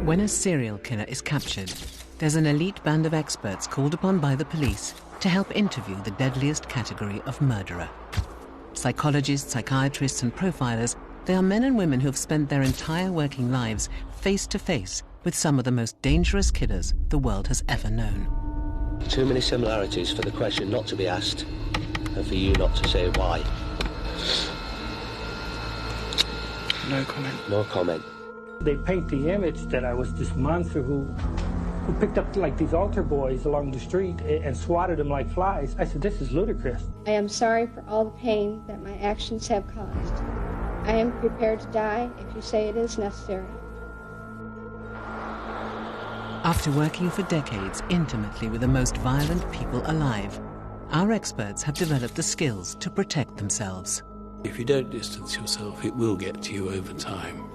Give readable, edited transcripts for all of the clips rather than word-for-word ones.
When a serial killer is captured, there's an elite band of experts called upon by the police to help interview the deadliest category of murderer. Psychologists, psychiatrists and profilers, they are men and women who have spent their entire working lives face to face with some of the most dangerous killers the world has ever known. Too many similarities for the question not to be asked and for you not to say why. No comment. No comment. They paint the image that I was this monster who picked up like these altar boys along the street and swatted them like flies. I said, this is ludicrous. I am sorry for all the pain that my actions have caused. I am prepared to die if you say it is necessary. After working for decades intimately with the most violent people alive, our experts have developed the skills to protect themselves. If you don't distance yourself, it will get to you over time.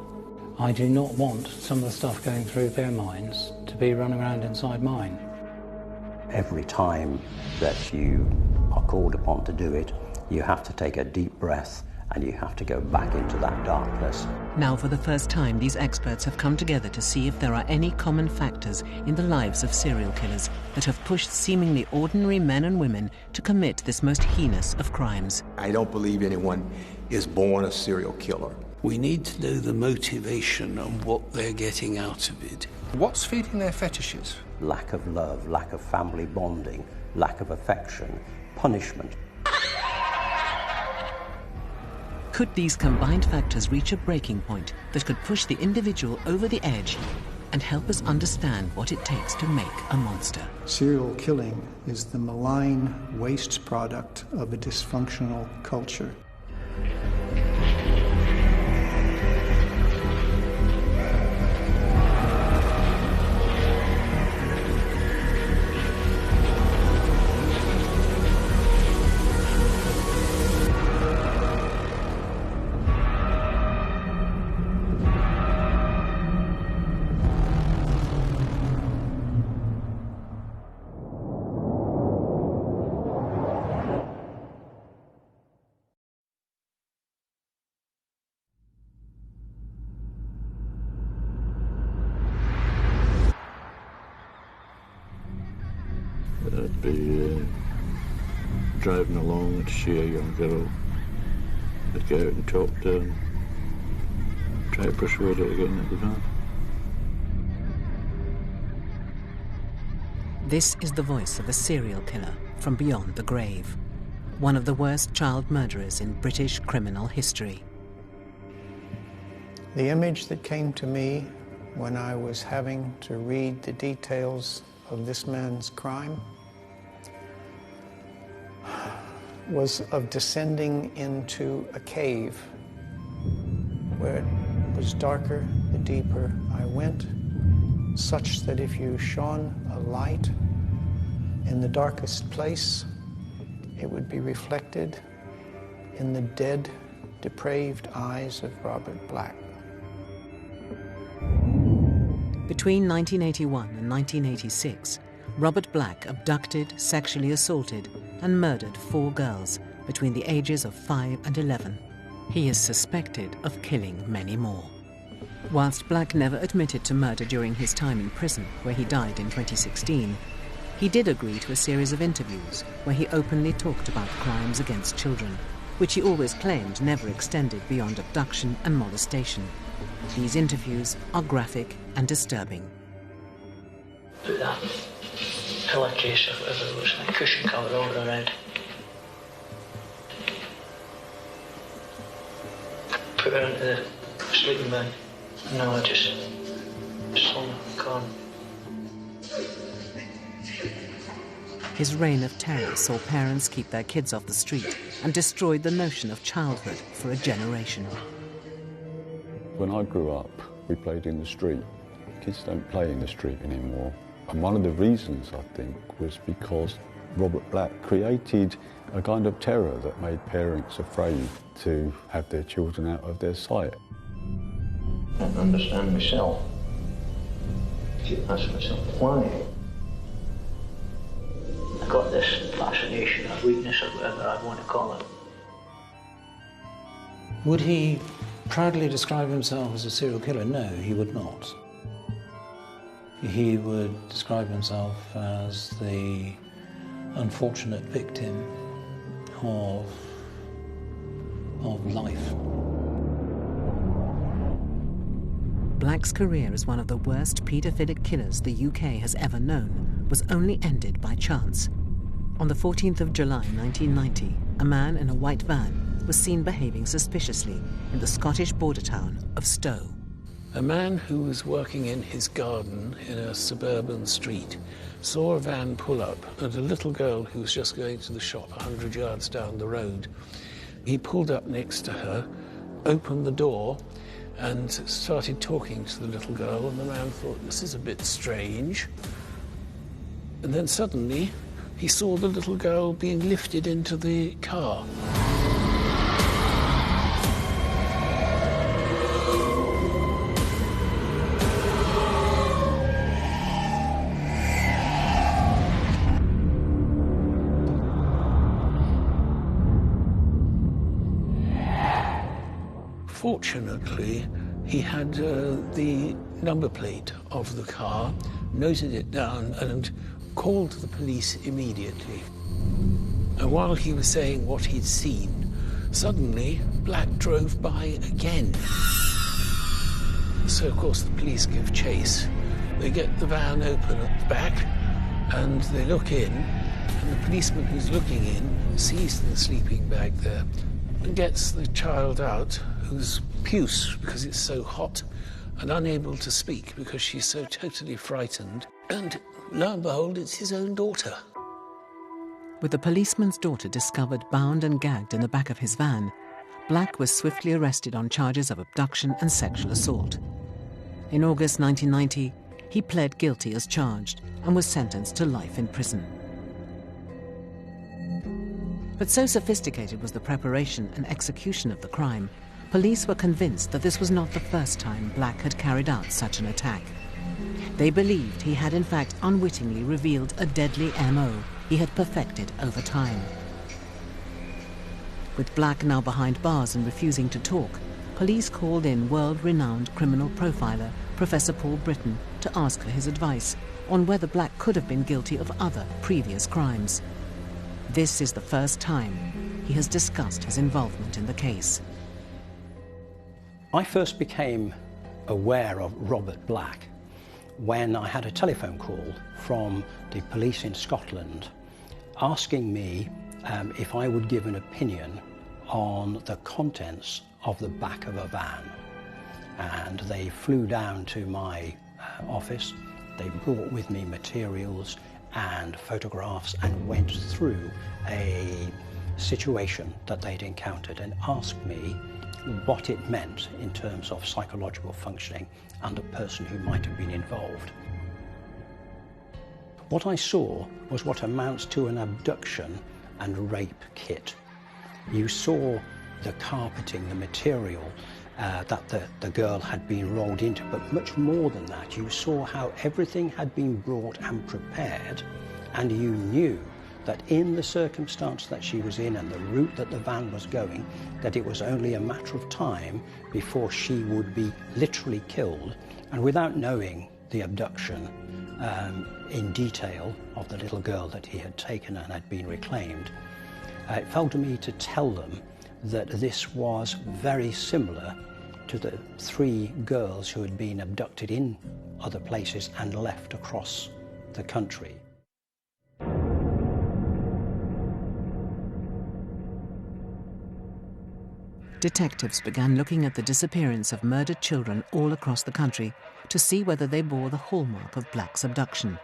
I do not want some of the stuff going through their minds to be running around inside mine. Every time that you are called upon to do it, you have to take a deep breath and you have to go back into that darkness. Now, for the first time, these experts have come together to see if there are any common factors in the lives of serial killers that have pushed seemingly ordinary men and women to commit this most heinous of crimes. I don't believe anyone is born a serial killer. We need to know the motivation and what they're getting out of it. What's feeding their fetishes? Lack of love, lack of family bonding, lack of affection, punishment. Could these combined factors reach a breaking point that could push the individual over the edge and help us understand what it takes to make a monster? Serial killing is the malign waste product of a dysfunctional culture. I'd be driving along to see a young girl. I'd go out and talk to her and try to persuade her to get into the van. This is the voice of a serial killer from beyond the grave, one of the worst child murderers in British criminal history. The image that came to me when I was having to read the details of this man's crime was of descending into a cave where it was darker the deeper I went, such that if you shone a light in the darkest place, it would be reflected in the dead, depraved eyes of Robert Black. Between 1981 and 1986, Robert Black abducted, sexually assaulted, and murdered 4 girls between the ages of 5 and 11. He is suspected of killing many more. Whilst Black never admitted to murder during his time in prison, where he died in 2016, he did agree to a series of interviews where he openly talked about crimes against children, which he always claimed never extended beyond abduction and molestation. These interviews are graphic and disturbing. Put that pillowcase or whatever it was, a cushion cover over her head. Put her into the sleeping bag. No, I just slung her gone. His reign of terror saw parents keep their kids off the street and destroyed the notion of childhood for a generation. When I grew up, we played in the street. Kids don't play in the street anymore. And one of the reasons, I think, was because Robert Black created a kind of terror that made parents afraid to have their children out of their sight. I don't understand myself. I keep asking myself, why? I got this fascination or weakness or whatever I want to call it. Would he proudly describe himself as a serial killer? No, he would not. He would describe himself as the unfortunate victim of life. Black's career as one of the worst paedophilic killers the UK has ever known was only ended by chance. On the 14th of July 1990, a man in a white van was seen behaving suspiciously in the Scottish border town of Stowe. A man who was working in his garden in a suburban street saw a van pull up and a little girl who was just going to the shop 100 yards down the road. He pulled up next to her, opened the door and started talking to the little girl, and the man thought, this is a bit strange. And then suddenly he saw the little girl being lifted into the car. Fortunately, he had the number plate of the car, noted it down, and called the police immediately. And while he was saying what he'd seen, suddenly Black drove by again. So, of course, the police give chase. They get the van open at the back, and they look in, and the policeman who's looking in sees the sleeping bag there and gets the child out, who's puce because it's so hot and unable to speak because she's so totally frightened. And lo and behold, it's his own daughter. With the policeman's daughter discovered bound and gagged in the back of his van, Black was swiftly arrested on charges of abduction and sexual assault. In August 1990, he pled guilty as charged and was sentenced to life in prison. But so sophisticated was the preparation and execution of the crime, police were convinced that this was not the first time Black had carried out such an attack. They believed he had in fact unwittingly revealed a deadly MO he had perfected over time. With Black now behind bars and refusing to talk, police called in world-renowned criminal profiler Professor Paul Britton to ask for his advice on whether Black could have been guilty of other previous crimes. This is the first time he has discussed his involvement in the case. I first became aware of Robert Black when I had a telephone call from the police in Scotland asking me if I would give an opinion on the contents of the back of a van. And they flew down to my office. They brought with me materials and photographs and went through a situation that they'd encountered and asked me what it meant in terms of psychological functioning and a person who might have been involved. What I saw was what amounts to an abduction and rape kit. You saw the carpeting, the material that the girl had been rolled into, but much more than that, you saw how everything had been brought and prepared, and you knew that in the circumstance that she was in and the route that the van was going, that it was only a matter of time before she would be literally killed. And without knowing the abduction in detail of the little girl that he had taken and had been reclaimed, it fell to me to tell them that this was very similar to the 3 girls who had been abducted in other places and left across the country. Detectives began looking at the disappearance of murdered children all across the country to see whether they bore the hallmark of Black's abduction.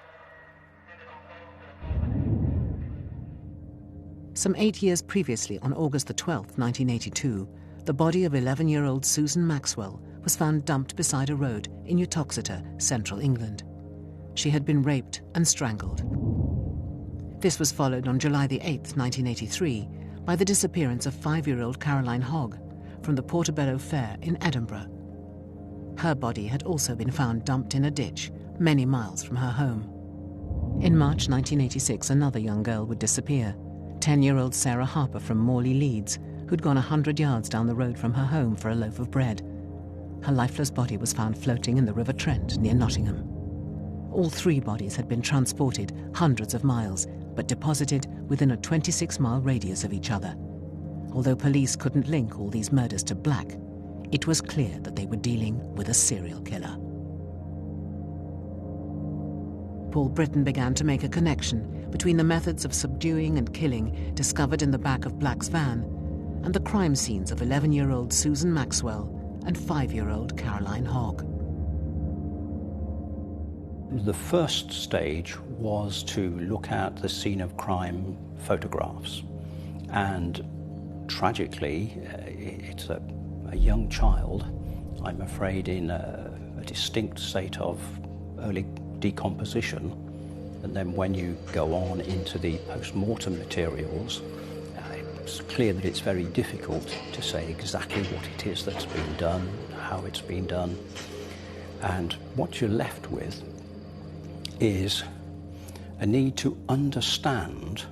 Some 8 years previously, on August the 12th, 1982, the body of 11-year-old Susan Maxwell was found dumped beside a road in Uttoxeter, central England. She had been raped and strangled. This was followed on July the 8th, 1983, by the disappearance of 5-year-old Caroline Hogg from the Portobello Fair in Edinburgh. Her body had also been found dumped in a ditch many miles from her home. In March 1986, another young girl would disappear, 10-year-old Sarah Harper from Morley, Leeds, who'd gone 100 yards down the road from her home for a loaf of bread. Her lifeless body was found floating in the River Trent near Nottingham. All 3 bodies had been transported hundreds of miles, but deposited within a 26-mile radius of each other. Although police couldn't link all these murders to Black, it was clear that they were dealing with a serial killer. Paul Britton began to make a connection between the methods of subduing and killing discovered in the back of Black's van and the crime scenes of 11-year-old Susan Maxwell and 5-year-old Caroline Hogg. The first stage was to look at the scene of crime photographs, and tragically, it's a young child, I'm afraid, in a distinct state of early decomposition. And then when you go on into the post-mortem materials, it's clear that it's very difficult to say exactly what it is that's been done, how it's been done. And what you're left with is a need to understand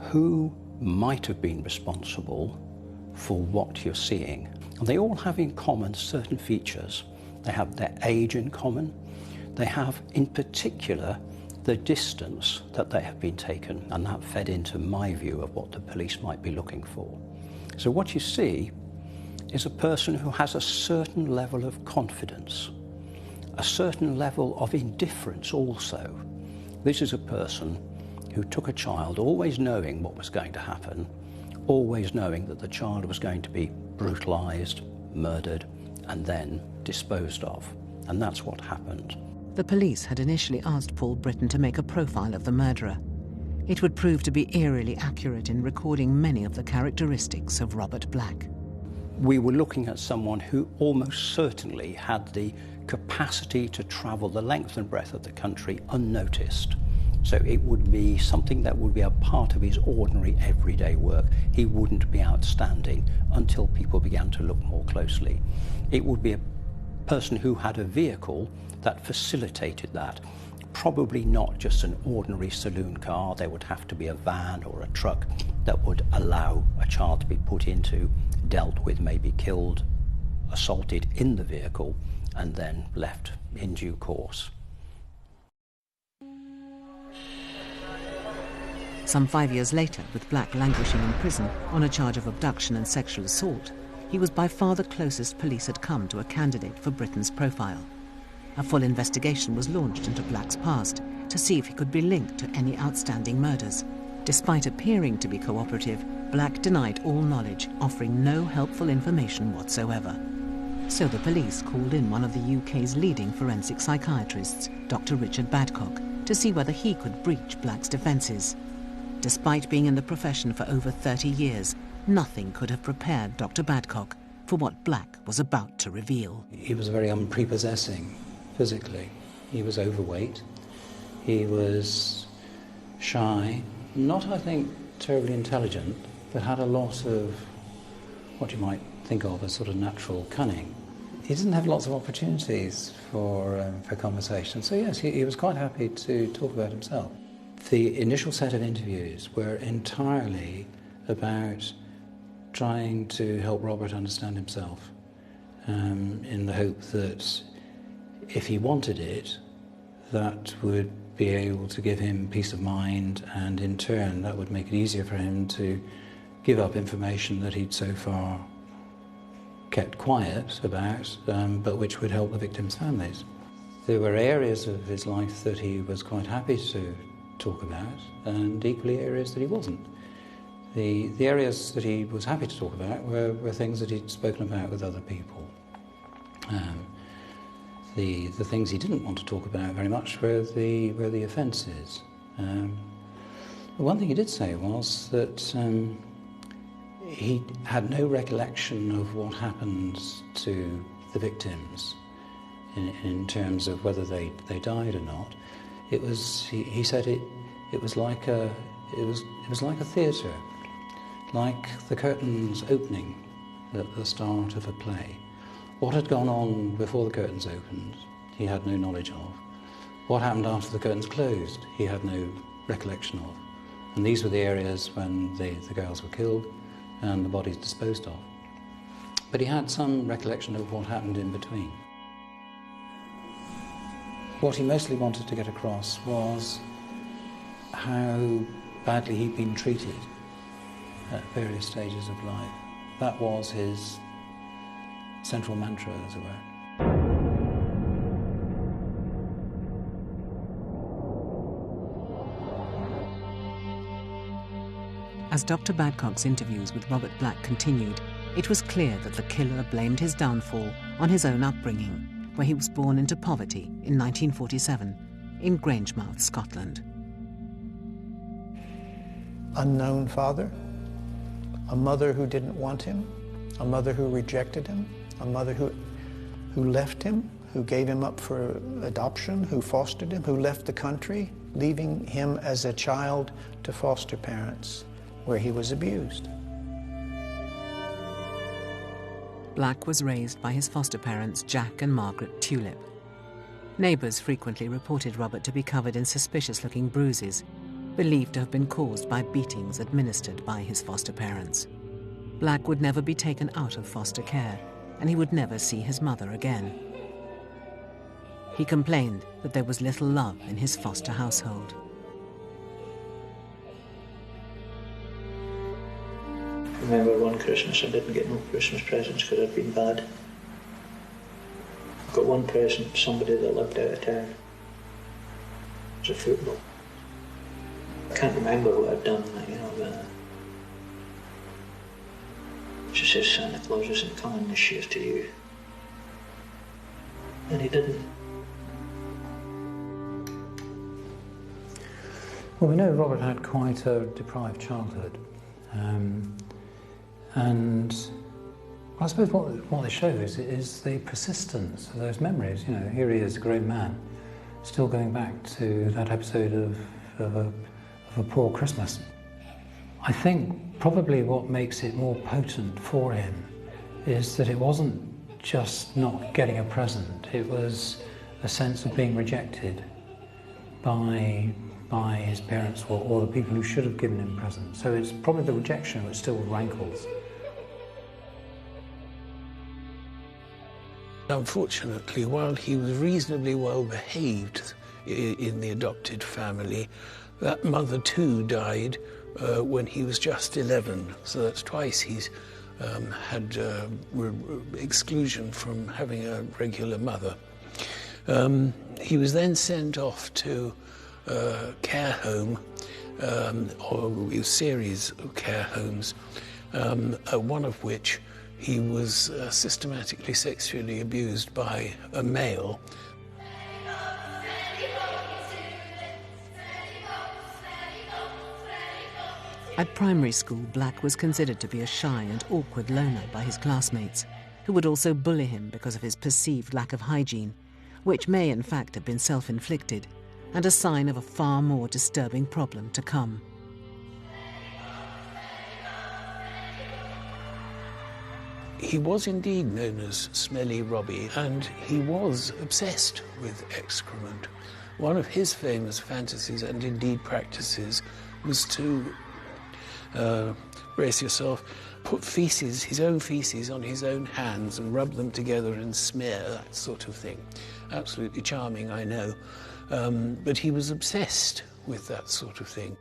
who might have been responsible for what you're seeing. And they all have in common certain features. They have their age in common. They have, in particular, the distance that they have been taken, and that fed into my view of what the police might be looking for. So what you see is a person who has a certain level of confidence, a certain level of indifference also. This is a person who took a child always knowing what was going to happen, always knowing that the child was going to be brutalized, murdered, and then disposed of. And that's what happened. The police had initially asked Paul Britton to make a profile of the murderer. It would prove to be eerily accurate in recording many of the characteristics of Robert Black. We were looking at someone who almost certainly had the capacity to travel the length and breadth of the country unnoticed. So it would be something that would be a part of his ordinary everyday work. He wouldn't be outstanding until people began to look more closely. It would be a person who had a vehicle that facilitated that. Probably not just an ordinary saloon car. There would have to be a van or a truck that would allow a child to be put into, dealt with, maybe killed, assaulted in the vehicle, and then left in due course. Some 5 years later, with Black languishing in prison on a charge of abduction and sexual assault, he was by far the closest police had come to a candidate for Britton's profile. A full investigation was launched into Black's past to see if he could be linked to any outstanding murders. Despite appearing to be cooperative, Black denied all knowledge, offering no helpful information whatsoever. So the police called in one of the UK's leading forensic psychiatrists, Dr. Richard Badcock, to see whether he could breach Black's defences. Despite being in the profession for over 30 years, nothing could have prepared Dr. Badcock for what Black was about to reveal. He was very unprepossessing physically. He was overweight. He was shy. Not, I think, terribly intelligent, but had a lot of what you might think of as sort of natural cunning. He didn't have lots of opportunities for conversation, so yes, he was quite happy to talk about himself. The initial set of interviews were entirely about trying to help Robert understand himself, in the hope that if he wanted it, that would be able to give him peace of mind, and in turn that would make it easier for him to give up information that he'd so far kept quiet about, but which would help the victims' families. There were areas of his life that he was quite happy to talk about, and equally areas that he wasn't. The areas that he was happy to talk about were things that he'd spoken about with other people. The things he didn't want to talk about very much were the offences. One thing he did say was that he had no recollection of what happened to the victims in terms of whether they died or not. It was, he said, it was like a theatre, like the curtains opening at the start of a play. What had gone on before the curtains opened, he had no knowledge of. What happened after the curtains closed, he had no recollection of. And these were the areas when the girls were killed and the bodies disposed of. But he had some recollection of what happened in between. What he mostly wanted to get across was how badly he'd been treated at various stages of life. That was his central mantra, as it were. As Dr. Badcock's interviews with Robert Black continued, it was clear that the killer blamed his downfall on his own upbringing, where he was born into poverty in 1947 in Grangemouth, Scotland. Unknown father, a mother who didn't want him, a mother who rejected him, a mother who left him, who gave him up for adoption, who fostered him, who left the country, leaving him as a child to foster parents, where he was abused. Black was raised by his foster parents, Jack and Margaret Tulip. Neighbours frequently reported Robert to be covered in suspicious-looking bruises, believed to have been caused by beatings administered by his foster parents. Black would never be taken out of foster care, and he would never see his mother again. He complained that there was little love in his foster household. I remember one Christmas I didn't get no Christmas presents because I'd been bad. I got one present, somebody that lived out of town. It was a football. I can't remember what I'd done, but she says Santa Claus isn't coming this year to you. And he didn't. Well, we know Robert had quite a deprived childhood. And I suppose what they show is the persistence of those memories. Here he is, a grown man, still going back to that episode of a poor Christmas. I think probably what makes it more potent for him is that it wasn't just not getting a present, it was a sense of being rejected by his parents or the people who should have given him presents. So it's probably the rejection that still rankles. Unfortunately, while he was reasonably well behaved in the adopted family, that mother too died when he was just 11. So that's twice he's had exclusion from having a regular mother. He was then sent off to a care home, or a series of care homes, one of which he was systematically sexually abused by a male. At primary school, Black was considered to be a shy and awkward loner by his classmates, who would also bully him because of his perceived lack of hygiene, which may in fact have been self-inflicted, and a sign of a far more disturbing problem to come. He was indeed known as Smelly Robbie, and he was obsessed with excrement. One of his famous fantasies, and indeed practices, was to, brace yourself, put feces, his own feces, on his own hands and rub them together and smear, that sort of thing. Absolutely charming, I know. But he was obsessed with that sort of thing.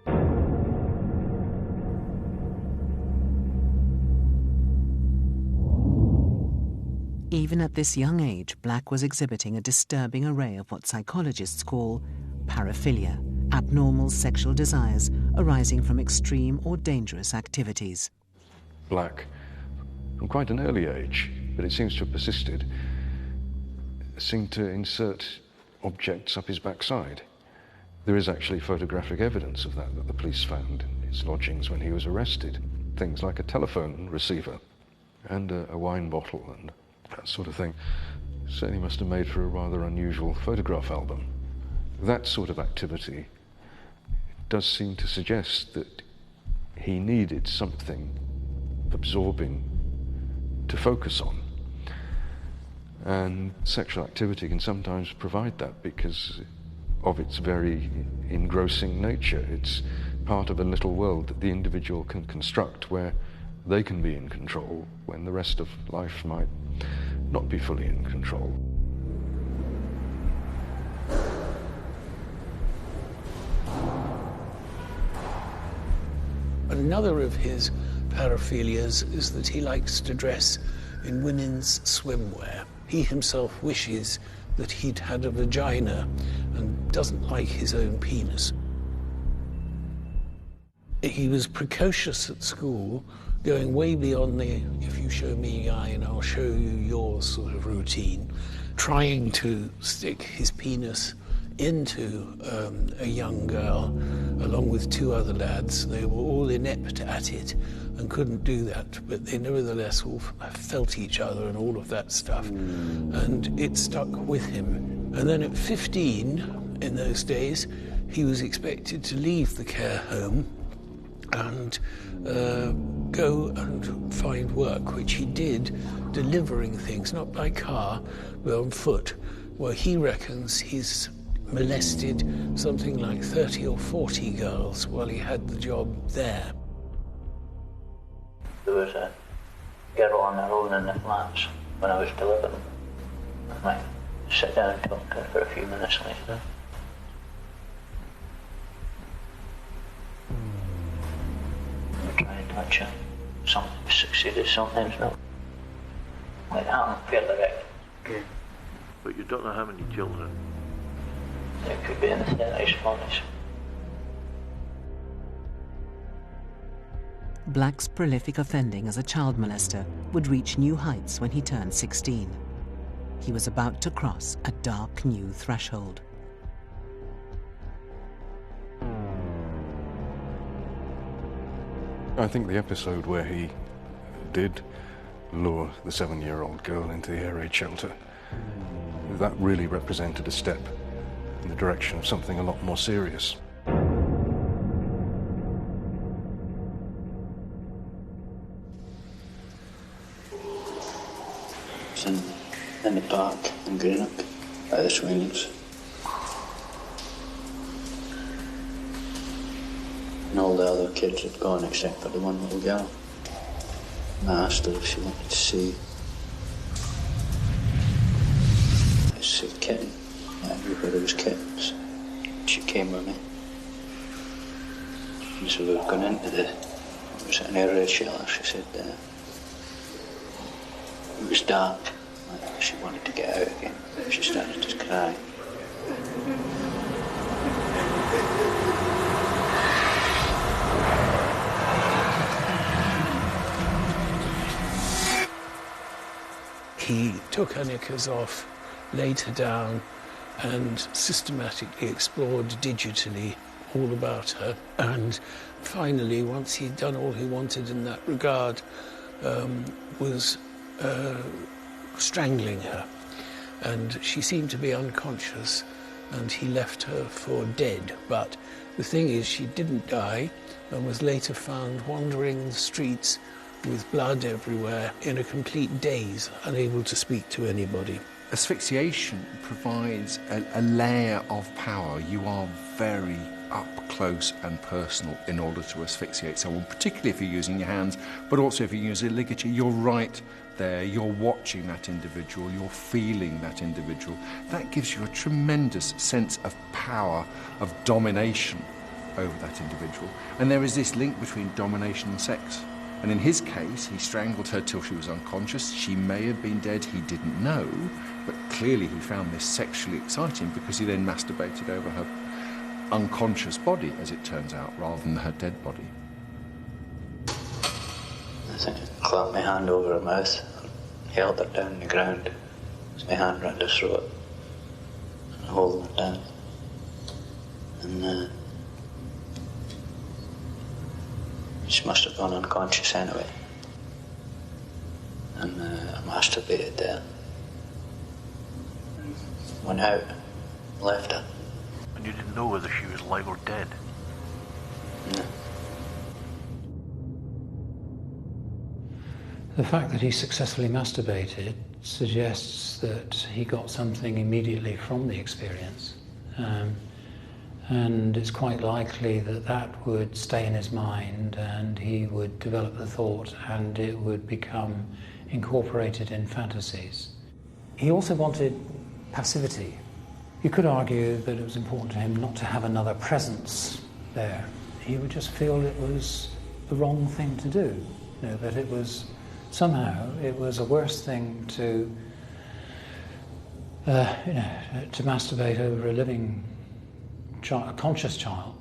Even at this young age, Black was exhibiting a disturbing array of what psychologists call paraphilia, abnormal sexual desires arising from extreme or dangerous activities. Black, from quite an early age, but it seems to have persisted, seemed to insert objects up his backside. There is actually photographic evidence of that the police found in his lodgings when he was arrested. Things like a telephone receiver and a wine bottle and that sort of thing. Certainly must have made for a rather unusual photograph album. That sort of activity does seem to suggest that he needed something absorbing to focus on. And sexual activity can sometimes provide that because of its very engrossing nature. It's part of a little world that the individual can construct where they can be in control when the rest of life might not be fully in control. Another of his paraphilias is that he likes to dress in women's swimwear. He himself wishes that he'd had a vagina and doesn't like his own penis. He was precocious at school, going way beyond the if you show me mine, I'll show you yours sort of routine, trying to stick his penis into a young girl along with two other lads. They were all inept at it and couldn't do that, but they nevertheless all felt each other and all of that stuff, and it stuck with him. And then at 15, in those days, he was expected to leave the care home and go and find work, which he did, delivering things, not by car, but on foot, where he reckons he's molested something like 30 or 40 girls while he had the job there. There was a girl on her own in the flats when I was delivering. I might sit down and talk to her for a few minutes later. I try and touch her. Sometimes succeeded, sometimes not. It happened fairly right. Okay. But you don't know how many children? It could be in the 30s, 40s. Black's prolific offending as a child molester would reach new heights when he turned 16. He was about to cross a dark new threshold. I think the episode where he did lure the 7-year-old girl into the air raid shelter, that really represented a step in the direction of something a lot more serious. It's in the park in Greenock, by the swings. And all the other kids had gone except for the one little girl. And I asked her if she wanted to see. I said kitten. Everybody was kittens. She came with me. And so we were going into it was an air raid shelter, she said. It was dark. She wanted to get out again. She started to cry. He took her knickers off, laid her down, and systematically explored digitally all about her. And finally, once he'd done all he wanted in that regard, was strangling her. And she seemed to be unconscious, and he left her for dead. But the thing is, she didn't die and was later found wandering the streets with blood everywhere in a complete daze, unable to speak to anybody. Asphyxiation provides a layer of power. You are very up close and personal in order to asphyxiate someone, particularly if you're using your hands, but also if you use a ligature. You're right there, you're watching that individual, you're feeling that individual. That gives you a tremendous sense of power, of domination over that individual. And there is this link between domination and sex. And in his case, he strangled her till she was unconscious. She may have been dead, he didn't know, but clearly he found this sexually exciting because he then masturbated over her unconscious body, as it turns out, rather than her dead body. I think I clapped my hand over her mouth, held her down on the ground, with my hand round her throat, and holding her down. And she must have gone unconscious anyway. And I masturbated there. Went out, left her. And you didn't know whether she was alive or dead? No. The fact that he successfully masturbated suggests that he got something immediately from the experience. And it's quite likely that that would stay in his mind and he would develop the thought and it would become incorporated in fantasies. He also wanted passivity. You could argue that it was important to him not to have another presence there. He would just feel it was the wrong thing to do. You know, that it was somehow it was a worse thing to to masturbate over a living child, a conscious child,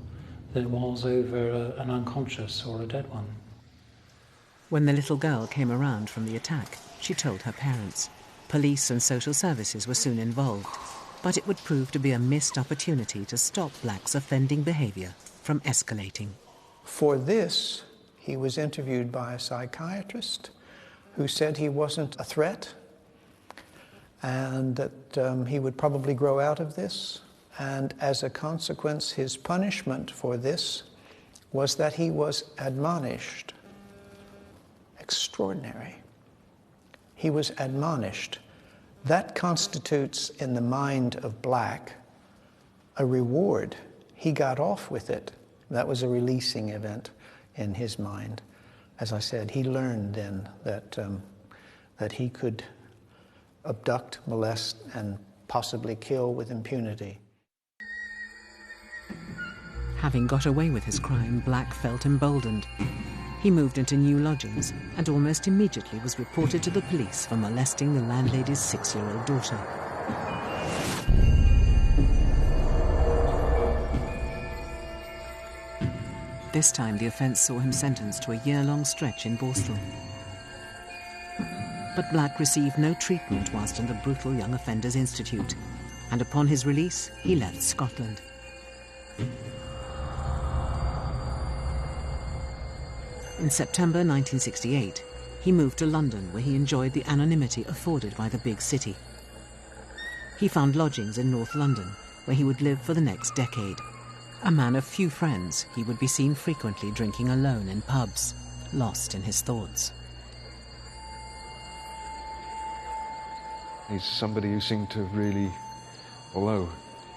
than it was over an unconscious or a dead one. When the little girl came around from the attack, she told her parents. Police and social services were soon involved, but it would prove to be a missed opportunity to stop Black's offending behaviour from escalating. For this, he was interviewed by a psychiatrist who said he wasn't a threat and that he would probably grow out of this. And as a consequence, his punishment for this was that he was admonished. Extraordinary. He was admonished. That constitutes, in the mind of Black, a reward. He got off with it. That was a releasing event in his mind. As I said, he learned then that he could abduct, molest, and possibly kill with impunity. Having got away with his crime, Black felt emboldened. He moved into new lodgings and almost immediately was reported to the police for molesting the landlady's 6-year-old daughter. This time the offence saw him sentenced to a year-long stretch in Borstal. But Black received no treatment whilst in the brutal Young Offenders Institute, and upon his release he left Scotland. In September 1968, he moved to London, where he enjoyed the anonymity afforded by the big city. He found lodgings in North London, where he would live for the next decade. A man of few friends, he would be seen frequently drinking alone in pubs, lost in his thoughts. He's somebody who seemed to really, although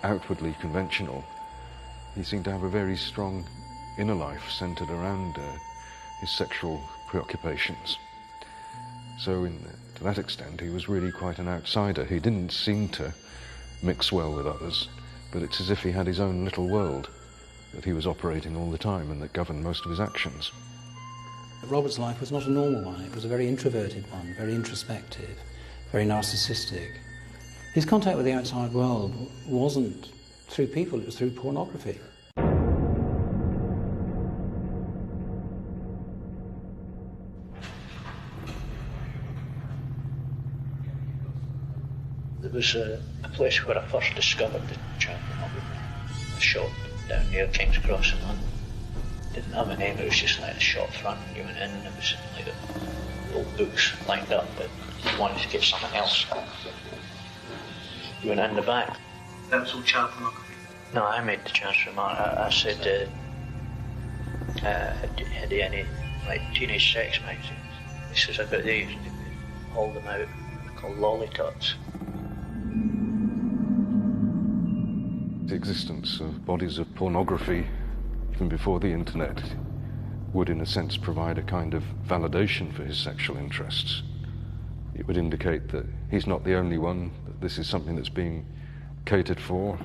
outwardly conventional, he seemed to have a very strong inner life centred around his sexual preoccupations. So to that extent, he was really quite an outsider. He didn't seem to mix well with others, but it's as if he had his own little world that he was operating all the time and that governed most of his actions. Robert's life was not a normal one. It was a very introverted one, very introspective, very narcissistic. His contact with the outside world wasn't through people, it was through pornography. There was a place where I first discovered the child pornography, a shop down near King's Cross in London. Didn't have a name, it was just like a shop front. You went in and there was like old books lined up, but you wanted to get something else. You went in the back. That was all child pornography? No, I made the chance remark. I said, had you any like teenage sex magazines? He says, I've got these. And he hauled them out. They're called lollytots. The existence of bodies of pornography, even before the internet, would in a sense provide a kind of validation for his sexual interests. It would indicate that he's not the only one, that this is something that's being catered for.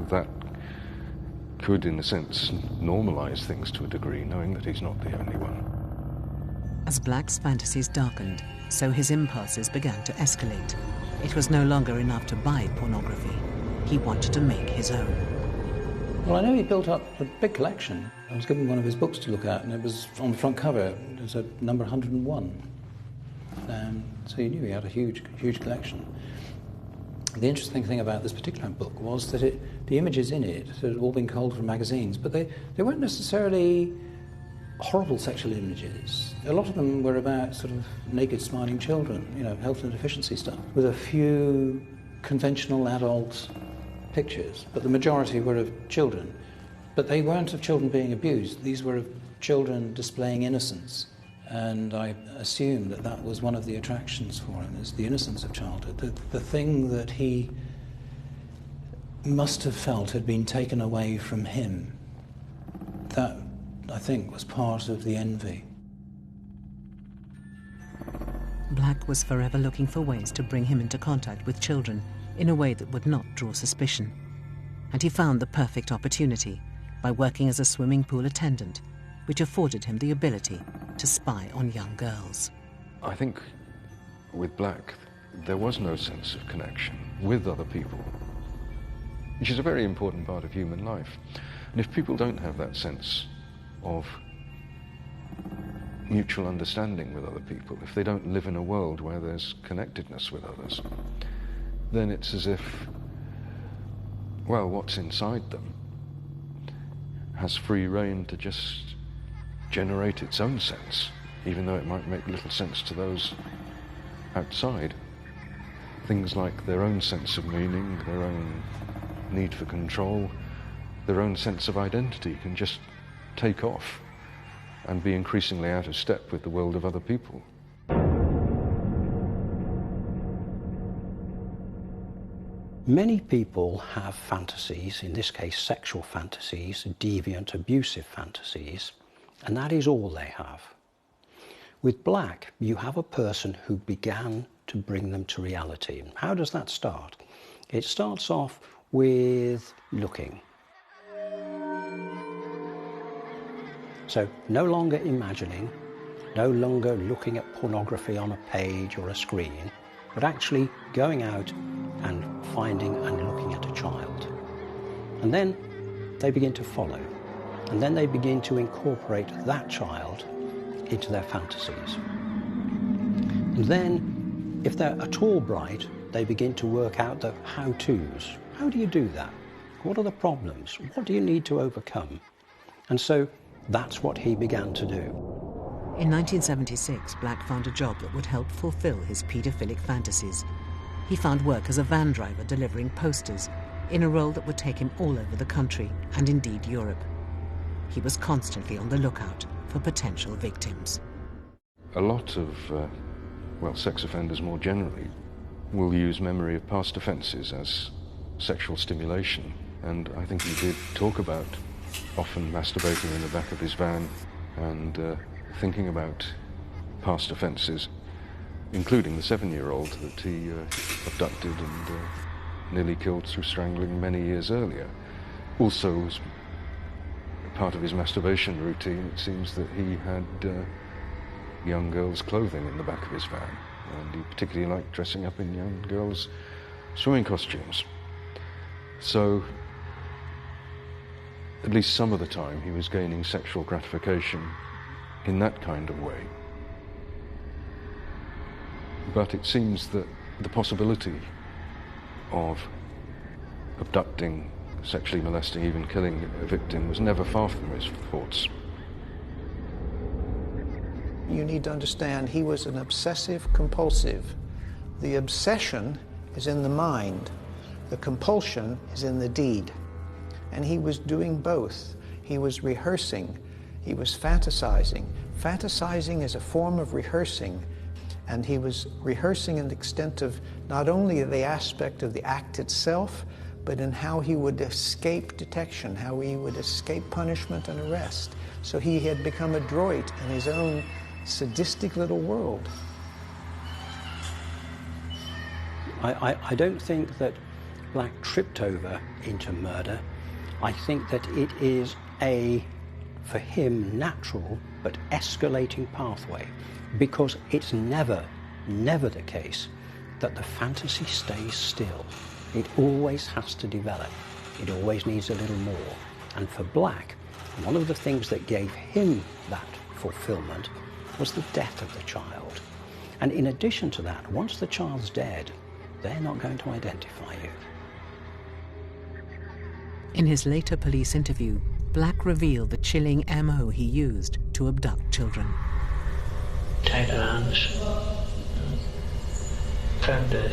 That could, in a sense, normalise things to a degree, knowing that he's not the only one. As Black's fantasies darkened, so his impulses began to escalate. It was no longer enough to buy pornography. He wanted to make his own. Well, I know he built up a big collection. I was given one of his books to look at, and it was on the front cover. It was a number 101. So you knew he had a huge, huge collection. The interesting thing about this particular book was that the images in it had all been culled from magazines, but they weren't necessarily horrible sexual images. A lot of them were about sort of naked, smiling children, you know, health and deficiency stuff, with a few conventional adult pictures, but the majority were of children. But they weren't of children being abused. These were of children displaying innocence. And I assume that that was one of the attractions for him, is the innocence of childhood. The thing that he must have felt had been taken away from him. That, I think, was part of the envy. Black was forever looking for ways to bring him into contact with children in a way that would not draw suspicion. And he found the perfect opportunity by working as a swimming pool attendant which afforded him the ability to spy on young girls. I think with Black, there was no sense of connection with other people, which is a very important part of human life. And if people don't have that sense of mutual understanding with other people, if they don't live in a world where there's connectedness with others, then it's as if, well, what's inside them has free rein to just generate its own sense, even though it might make little sense to those outside. Things like their own sense of meaning, their own need for control, their own sense of identity can just take off and be increasingly out of step with the world of other people. Many people have fantasies, in this case sexual fantasies, deviant, abusive fantasies, and that is all they have. With Black, you have a person who began to bring them to reality. How does that start? It starts off with looking. So no longer imagining, no longer looking at pornography on a page or a screen, but actually going out and finding and looking at a child. And then they begin to follow. And then they begin to incorporate that child into their fantasies. And then, if they're at all bright, they begin to work out the how-tos. How do you do that? What are the problems? What do you need to overcome? And so that's what he began to do. In 1976, Black found a job that would help fulfill his paedophilic fantasies. He found work as a van driver delivering posters, in a role that would take him all over the country and indeed Europe. He was constantly on the lookout for potential victims. A lot of, sex offenders more generally will use memory of past offences as sexual stimulation. And I think he did talk about often masturbating in the back of his van and thinking about past offences, including the 7-year-old that he abducted and nearly killed through strangling many years earlier. Also, as part of his masturbation routine, it seems that he had young girls' clothing in the back of his van, and he particularly liked dressing up in young girls' swimming costumes. So, at least some of the time, he was gaining sexual gratification in that kind of way. But it seems that the possibility of abducting, sexually molesting, even killing a victim was never far from his thoughts. You need to understand he was an obsessive compulsive. The obsession is in the mind. The compulsion is in the deed. And he was doing both. He was rehearsing. He was fantasizing. Fantasizing is a form of rehearsing. And he was rehearsing in the extent of not only the aspect of the act itself, but in how he would escape detection, how he would escape punishment and arrest. So he had become adroit in his own sadistic little world. I don't think that Black tripped over into murder. I think that it is a, for him, natural but escalating pathway, because it's never the case that the fantasy stays still. It always has to develop. It always needs a little more. And for Black, one of the things that gave him that fulfillment was the death of the child. And in addition to that, once the child's dead, they're not going to identify you. In his later police interview, Black revealed the chilling MO he used to abduct children. Tied her hands, found a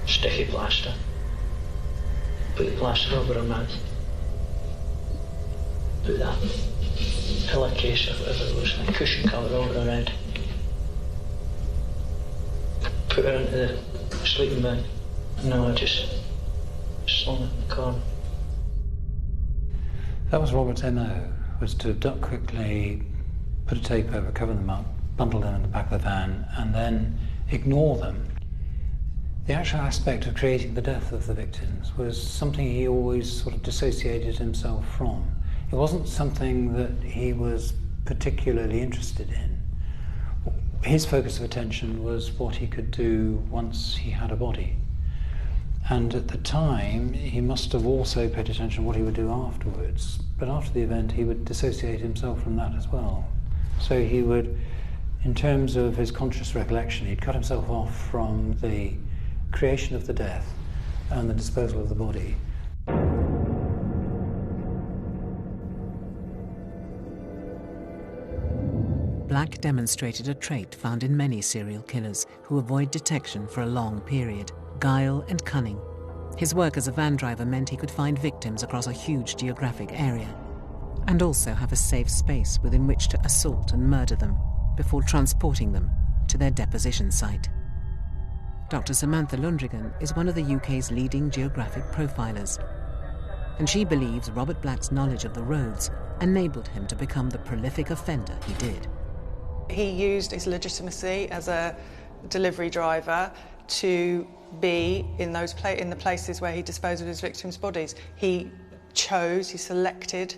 sticky plaster, put the plaster over her mouth, put that pillowcase or whatever it was, a cushion cover over her head, put her into the sleeping bag, and now I just slung it in the corner. That was Robert's MO, was to duck quickly, put a tape over, cover them up, bundle them in the back of the van, and then ignore them. The actual aspect of creating the death of the victims was something he always sort of dissociated himself from. It wasn't something that he was particularly interested in. His focus of attention was what he could do once he had a body. And at the time, he must have also paid attention to what he would do afterwards. But after the event, he would dissociate himself from that as well. So he would, in terms of his conscious recollection, he'd cut himself off from the creation of the death and the disposal of the body. Black demonstrated a trait found in many serial killers who avoid detection for a long period: guile and cunning. His work as a van driver meant he could find victims across a huge geographic area, and also have a safe space within which to assault and murder them before transporting them to their deposition site. Dr. Samantha Lundrigan is one of the UK's leading geographic profilers, and she believes Robert Black's knowledge of the roads enabled him to become the prolific offender he did. He used his legitimacy as a delivery driver to be in the places where he disposed of his victims' bodies. He selected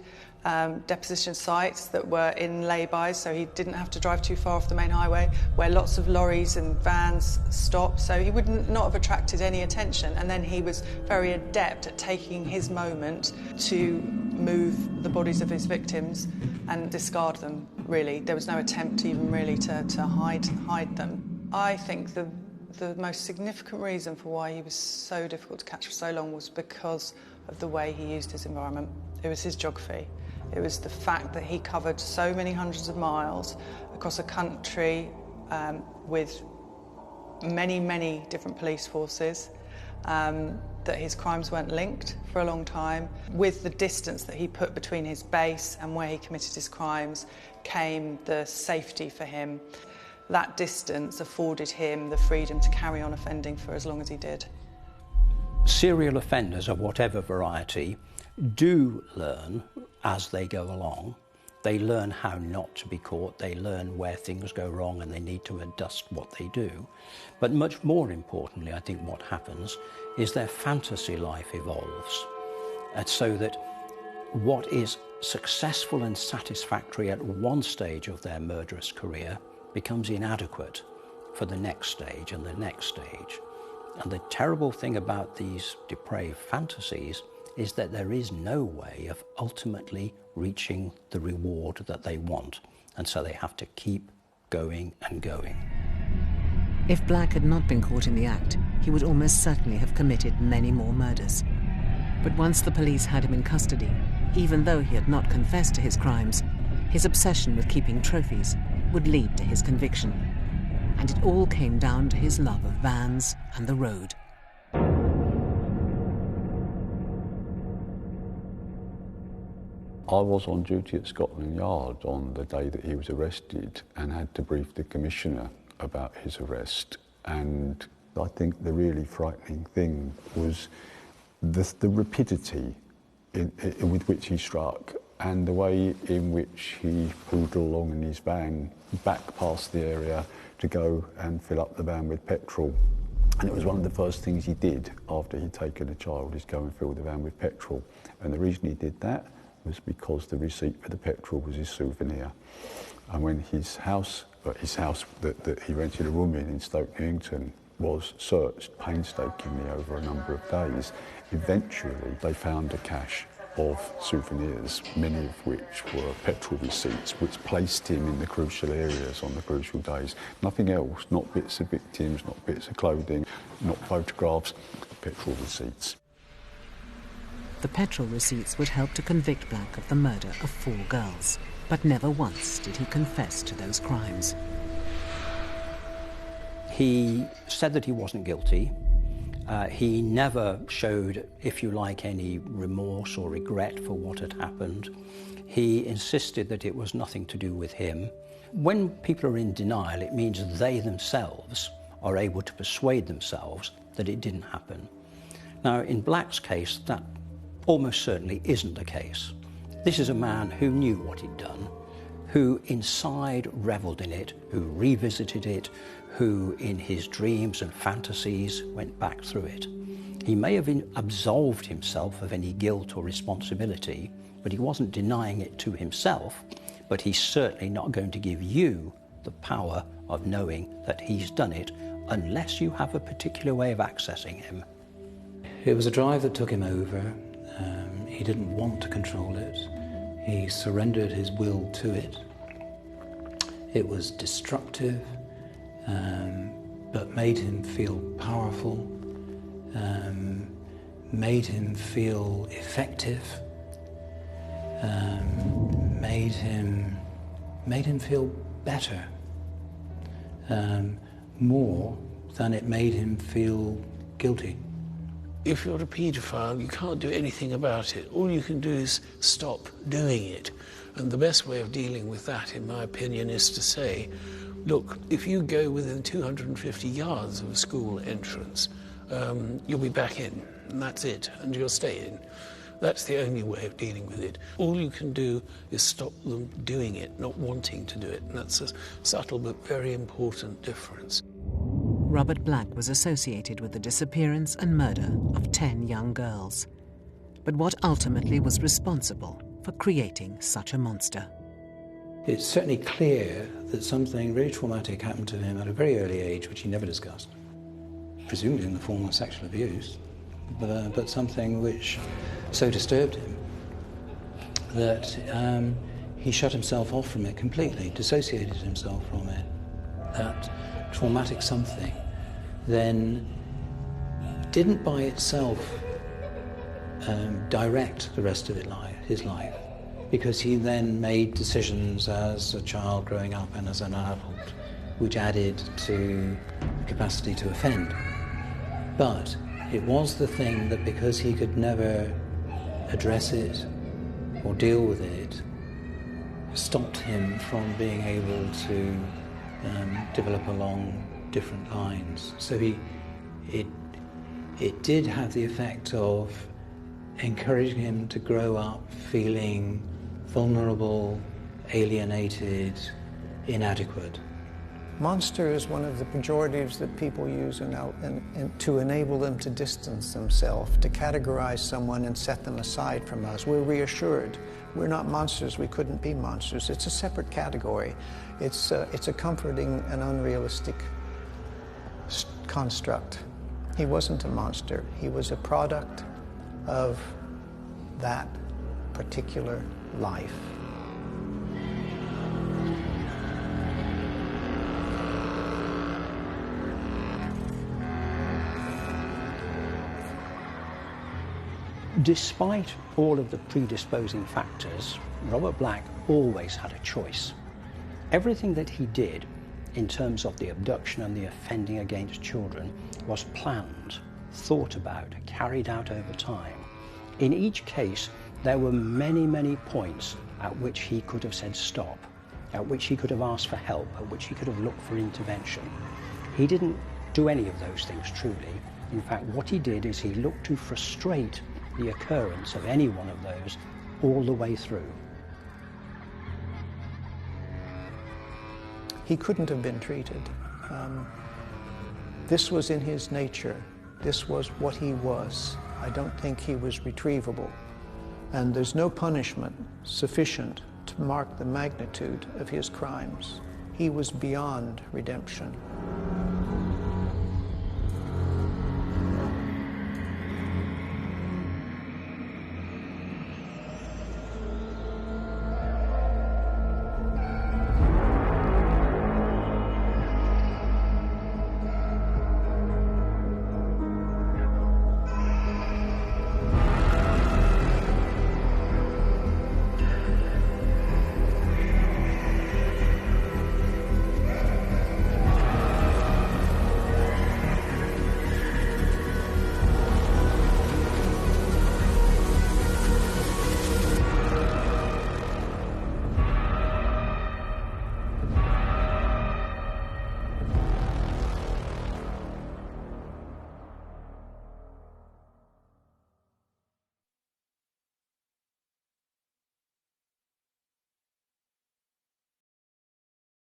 deposition sites that were in lay-bys, so he didn't have to drive too far off the main highway, where lots of lorries and vans stop, so he would not have attracted any attention. And then he was very adept at taking his moment to move the bodies of his victims and discard them, really. There was no attempt even really to hide them. I think the most significant reason for why he was so difficult to catch for so long was because of the way he used his environment. It was his geography. It was the fact that he covered so many hundreds of miles across a country with many, many different police forces, that his crimes weren't linked for a long time. With the distance that he put between his base and where he committed his crimes came the safety for him. That distance afforded him the freedom to carry on offending for as long as he did. Serial offenders of whatever variety do learn as they go along. They learn how not to be caught, they learn where things go wrong and they need to adjust what they do. But much more importantly, I think what happens is their fantasy life evolves. And so that what is successful and satisfactory at one stage of their murderous career becomes inadequate for the next stage and the next stage. And the terrible thing about these depraved fantasies is that there is no way of ultimately reaching the reward that they want, and so they have to keep going and going. If Black had not been caught in the act, he would almost certainly have committed many more murders. But once the police had him in custody, even though he had not confessed to his crimes, his obsession with keeping trophies would lead to his conviction. And it all came down to his love of vans and the road. I was on duty at Scotland Yard on the day that he was arrested and had to brief the Commissioner about his arrest. And I think the really frightening thing was the rapidity with which he struck and the way in which he pulled along in his van back past the area to go and fill up the van with petrol. And it was one of the first things he did after he'd taken a child, is go and fill the van with petrol. And the reason he did that was because the receipt for the petrol was his souvenir. And when his house that he rented a room in Stoke Newington was searched painstakingly over a number of days, eventually they found a cache of souvenirs, many of which were petrol receipts, which placed him in the crucial areas on the crucial days. Nothing else, not bits of victims, not bits of clothing, not photographs, petrol receipts. The petrol receipts would help to convict Black of the murder of 4 girls, but never once did he confess to those crimes. He said that he wasn't guilty. He never showed, if you like, any remorse or regret for what had happened. He insisted that it was nothing to do with him. When people are in denial, it means they themselves are able to persuade themselves that it didn't happen. Now, in Black's case, that almost certainly isn't the case. This is a man who knew what he'd done, who inside revelled in it, who revisited it, who in his dreams and fantasies went back through it. He may have absolved himself of any guilt or responsibility, but he wasn't denying it to himself, but he's certainly not going to give you the power of knowing that he's done it unless you have a particular way of accessing him. It was a drive that took him over. He didn't want to control it. He surrendered his will to it. It was destructive, but made him feel powerful, made him feel effective, made him feel better, more than it made him feel guilty. If you're a paedophile, you can't do anything about it. All you can do is stop doing it. And the best way of dealing with that, in my opinion, is to say, look, if you go within 250 yards of a school entrance, you'll be back in, and that's it, and you'll stay in. That's the only way of dealing with it. All you can do is stop them doing it, not wanting to do it. And that's a subtle but very important difference. Robert Black was associated with the disappearance and murder of 10 young girls. But what ultimately was responsible for creating such a monster? It's certainly clear that something very traumatic happened to him at a very early age, which he never discussed, presumably in the form of sexual abuse, but something which so disturbed him that he shut himself off from it completely, dissociated himself from it. That traumatic something then didn't by itself direct the rest of his life, because he then made decisions as a child growing up and as an adult which added to the capacity to offend. But it was the thing that, because he could never address it or deal with it, stopped him from being able to develop along different lines. So it did have the effect of encouraging him to grow up feeling vulnerable, alienated, inadequate. Monster is one of the pejoratives that people use to enable them to distance themselves, to categorize someone and set them aside from us. We're reassured. We're not monsters. We couldn't be monsters. It's a separate category. It's a comforting and unrealistic construct. He wasn't a monster. He was a product of that particular life. Despite all of the predisposing factors, Robert Black always had a choice. Everything that he did in terms of the abduction and the offending against children was planned, thought about, carried out over time. In each case, there were many, many points at which he could have said stop, at which he could have asked for help, at which he could have looked for intervention. He didn't do any of those things truly. In fact, what he did is he looked to frustrate the occurrence of any one of those all the way through. He couldn't have been treated. This was in his nature. This was what he was. I don't think he was retrievable. And there's no punishment sufficient to mark the magnitude of his crimes. He was beyond redemption.